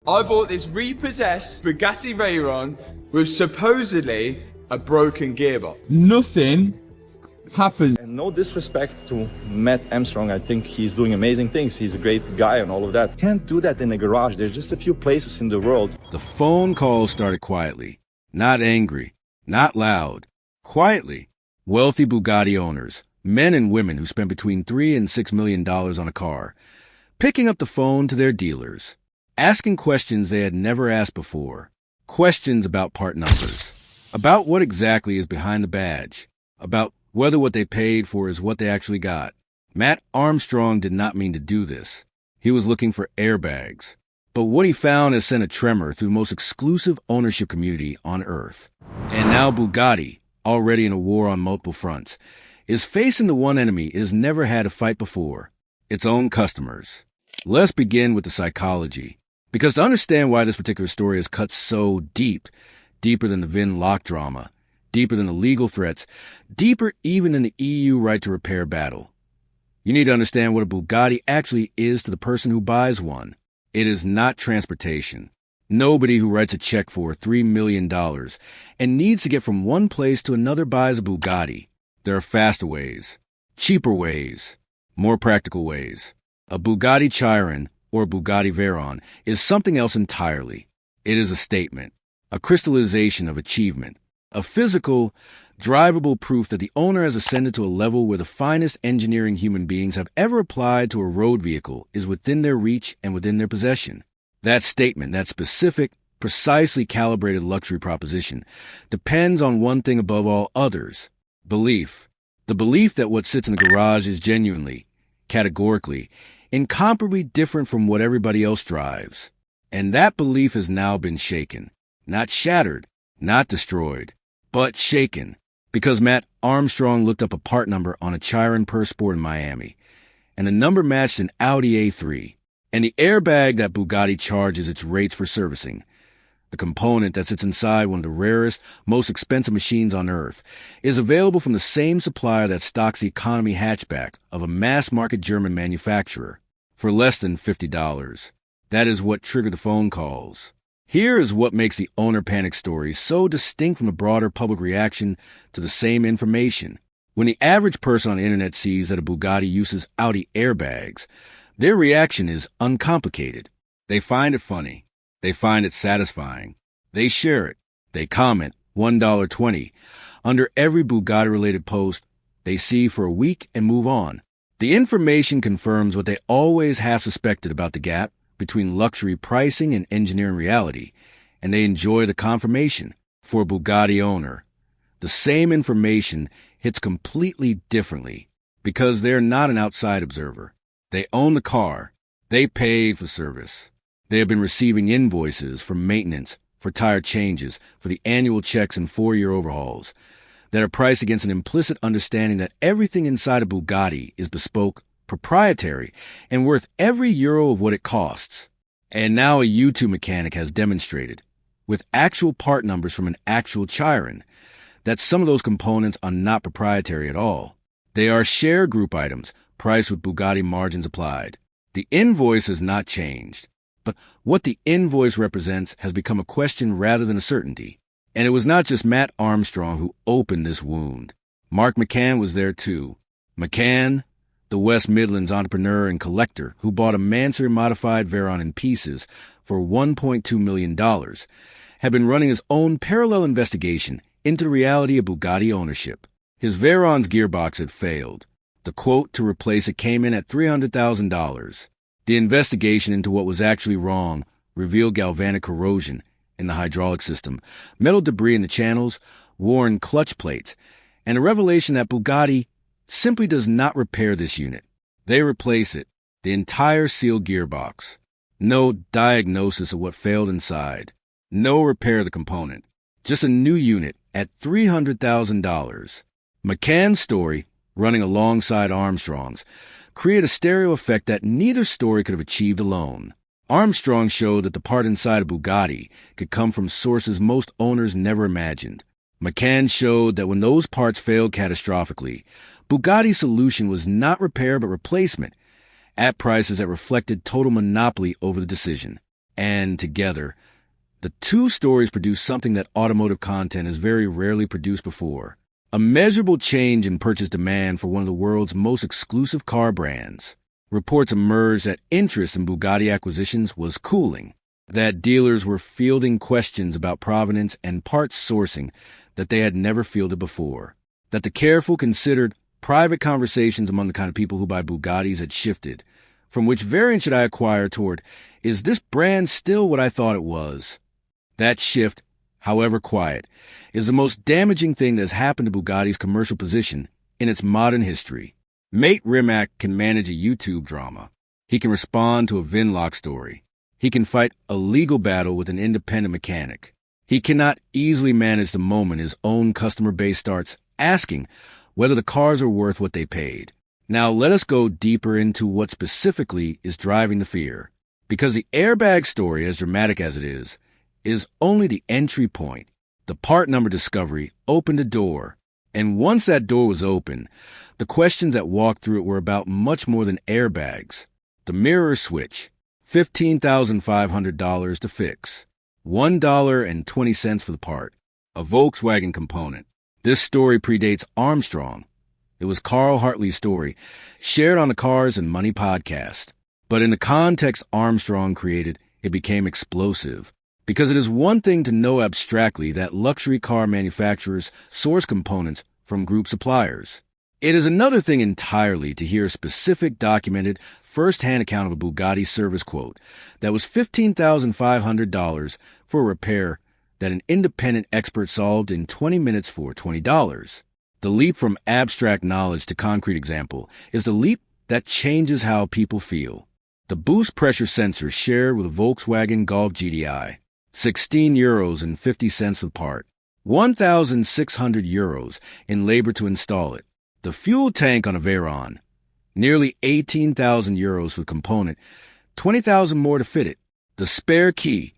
I bought this repossessed Bugatti Veyron with supposedly a broken gearbox. Nothing happened. And no disrespect to Matt Armstrong, I think he's doing amazing things. He's a great guy and all of that. Can't do that in a garage. There's just a few places in the world. The phone call started quietly, not angry, not loud, quietly. Wealthy Bugatti owners, men and women who spent between $3 and $6 million on a car, picking up the phone to their dealers, asking questions they had never asked before, questions about part numbers, about what exactly is behind the badge, about whether what they paid for is what they actually got. Matt Armstrong did not mean to do this. He was looking for airbags. But what he found has sent a tremor through the most exclusive ownership community on Earth. And now Bugatti, already in a war on multiple fronts, is facing the one enemy it has never had to fight before, its own customers. Let's begin with the psychology. Because to understand why this particular story is cut so deep, deeper than the VIN lock drama, deeper than the legal threats, deeper even than the EU right to repair battle, you need to understand what a Bugatti actually is to the person who buys one. It is not transportation. Nobody who writes a check for $3 million and needs to get from one place to another buys a Bugatti. There are faster ways, cheaper ways, more practical ways. A Bugatti Chiron or Bugatti Veyron is something else entirely. It is a statement, a crystallization of achievement, a physical, drivable proof that the owner has ascended to a level where the finest engineering human beings have ever applied to a road vehicle is within their reach and within their possession. That statement, that specific, precisely calibrated luxury proposition, depends on one thing above all others: belief. The belief that what sits in the garage is genuinely, categorically, incomparably different from what everybody else drives. And that belief has now been shaken. Not shattered, not destroyed, but shaken. Because Matt Armstrong looked up a part number on a Chiron Per Sport in Miami, and the number matched an Audi A3. And the airbag that Bugatti charges its rates for servicing, the component that sits inside one of the rarest, most expensive machines on Earth, is available from the same supplier that stocks the economy hatchback of a mass-market German manufacturer for less than $50. That is what triggered the phone calls. Here is what makes the owner panic story so distinct from the broader public reaction to the same information. When the average person on the internet sees that a Bugatti uses Audi airbags, their reaction is uncomplicated. They find it funny. They find it satisfying. They share it. They comment $1.20 under every Bugatti-related post they see for a week and move on. The information confirms what they always have suspected about the gap between luxury pricing and engineering reality, and they enjoy the confirmation. For a Bugatti owner, the same information hits completely differently because they're not an outside observer. They own the car. They paid for service. They have been receiving invoices for maintenance, for tire changes, for the annual checks and 4-year overhauls that are priced against an implicit understanding that everything inside a Bugatti is bespoke, proprietary, and worth every euro of what it costs. And now a YouTube mechanic has demonstrated, with actual part numbers from an actual Chiron, that some of those components are not proprietary at all. They are share group items, priced with Bugatti margins applied. The invoice has not changed, but what the invoice represents has become a question rather than a certainty. And it was not just Matt Armstrong who opened this wound. Mark McCann was there too. McCann, the West Midlands entrepreneur and collector who bought a Mansory-modified Veyron in pieces for $1.2 million, had been running his own parallel investigation into the reality of Bugatti ownership. His Veyron's gearbox had failed. The quote to replace it came in at $300,000. The investigation into what was actually wrong revealed galvanic corrosion in the hydraulic system, metal debris in the channels, worn clutch plates, and a revelation that Bugatti simply does not repair this unit. They replace it, the entire sealed gearbox. No diagnosis of what failed inside. No repair of the component. Just a new unit at $300,000. McCann's story, running alongside Armstrong's, create a stereo effect that neither story could have achieved alone. Armstrong showed that the part inside a Bugatti could come from sources most owners never imagined. McCann showed that when those parts failed catastrophically, Bugatti's solution was not repair but replacement, at prices that reflected total monopoly over the decision. and together, the two stories produce something that automotive content has very rarely produced before. A measurable change in purchase demand for one of the world's most exclusive car brands. Reports emerged that interest in Bugatti acquisitions was cooling, that dealers were fielding questions about provenance and parts sourcing that they had never fielded before, that the careful, considered, private conversations among the kind of people who buy Bugattis had shifted. From which variant should I acquire toward, is this brand still what I thought it was? That shift, however quiet, is the most damaging thing that has happened to Bugatti's commercial position in its modern history. Mate Rimac can manage a YouTube drama. He can respond to a Vinlock story. He can fight a legal battle with an independent mechanic. He cannot easily manage the moment his own customer base starts asking whether the cars are worth what they paid. Now let us go deeper into what specifically is driving the fear. Because the airbag story, as dramatic as it is only the entry point. The part number discovery opened a door. And once that door was open, the questions that walked through it were about much more than airbags. The mirror switch, $15,500 to fix. $1.20 for the part. A Volkswagen component. This story predates Armstrong. It was Carl Hartley's story, shared on the Cars and Money podcast. But in the context Armstrong created, it became explosive. Because it is one thing to know abstractly that luxury car manufacturers source components from group suppliers. It is another thing entirely to hear a specific, documented, first-hand account of a Bugatti service quote that was $15,500 for a repair that an independent expert solved in 20 minutes for $20. The leap from abstract knowledge to concrete example is the leap that changes how people feel. The boost pressure sensor shared with a Volkswagen Golf GTI. €16.50 for the part. €1,600 in labor to install it. The fuel tank on a Veyron. Nearly €18,000 for the component. $20,000 more to fit it. The spare key.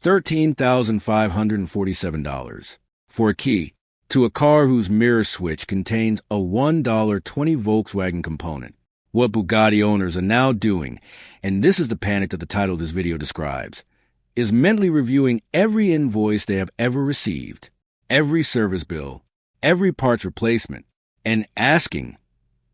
$13,547 for a key to a car whose mirror switch contains a $1.20 Volkswagen component. What Bugatti owners are now doing, and this is the panic that the title of this video describes, is mentally reviewing every invoice they have ever received, every service bill, every parts replacement, and asking,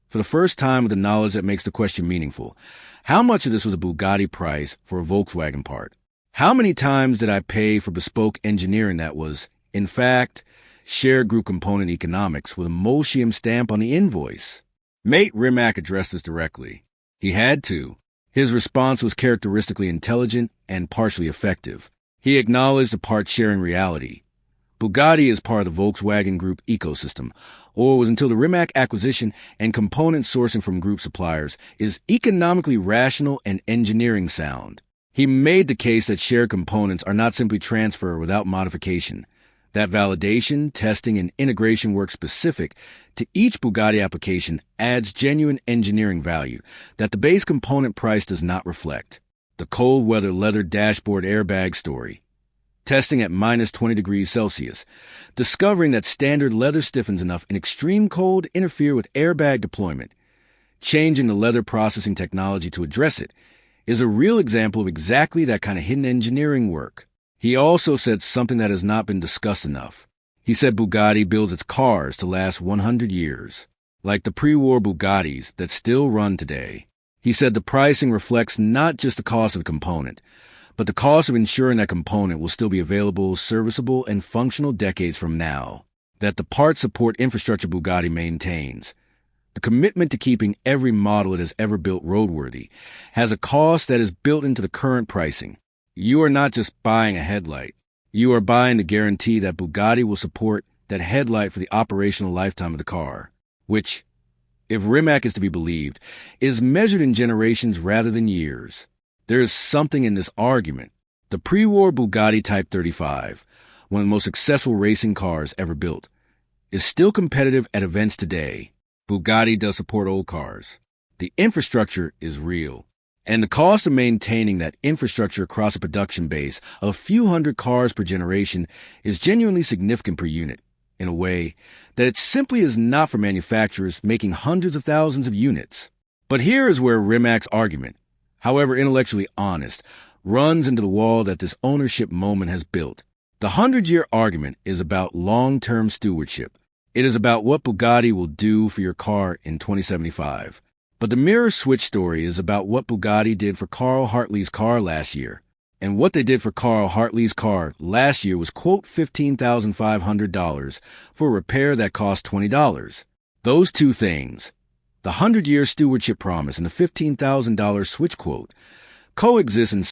for the first time with the knowledge that makes the question meaningful, how much of this was a Bugatti price for a Volkswagen part? How many times did I pay for bespoke engineering that was, in fact, shared group component economics with a Moschium stamp on the invoice? Mate Rimac addressed this directly. He had to. His response was characteristically intelligent and partially effective. He acknowledged the part-sharing reality. Bugatti is part of the Volkswagen Group ecosystem, or was until the Rimac acquisition and component sourcing from group suppliers is economically rational and engineering sound. He made the case that shared components are not simply transfer without modification, that validation, testing, and integration work specific to each Bugatti application adds genuine engineering value that the base component price does not reflect. The cold weather leather dashboard airbag story. Testing at minus 20 degrees Celsius, discovering that standard leather stiffens enough in extreme cold to interfere with airbag deployment, changing the leather processing technology to address it, is a real example of exactly that kind of hidden engineering work. He also said something that has not been discussed enough. He said Bugatti builds its cars to last 100 years, like the pre-war Bugattis that still run today. He said the pricing reflects not just the cost of the component, but the cost of ensuring that component will still be available, serviceable, and functional decades from now. That the parts support infrastructure Bugatti maintains, the commitment to keeping every model it has ever built roadworthy, has a cost that is built into the current pricing. You are not just buying a headlight. You are buying the guarantee that Bugatti will support that headlight for the operational lifetime of the car, which, if Rimac is to be believed, is measured in generations rather than years. There is something in this argument. The pre-war Bugatti Type 35, one of the most successful racing cars ever built, is still competitive at events today. Bugatti does support old cars. The infrastructure is real. And the cost of maintaining that infrastructure across a production base of a few hundred cars per generation is genuinely significant per unit, in a way that it simply is not for manufacturers making hundreds of thousands of units. But here is where Rimac's argument, however intellectually honest, runs into the wall that this ownership moment has built. The 100-year argument is about long-term stewardship. It is about what Bugatti will do for your car in 2075. But the mirror switch story is about what Bugatti did for Carl Hartley's car last year. And what they did for Carl Hartley's car last year was, quote, $15,500 for a repair that cost $20. Those two things, the 100-year stewardship promise and the $15,000 switch quote, coexist in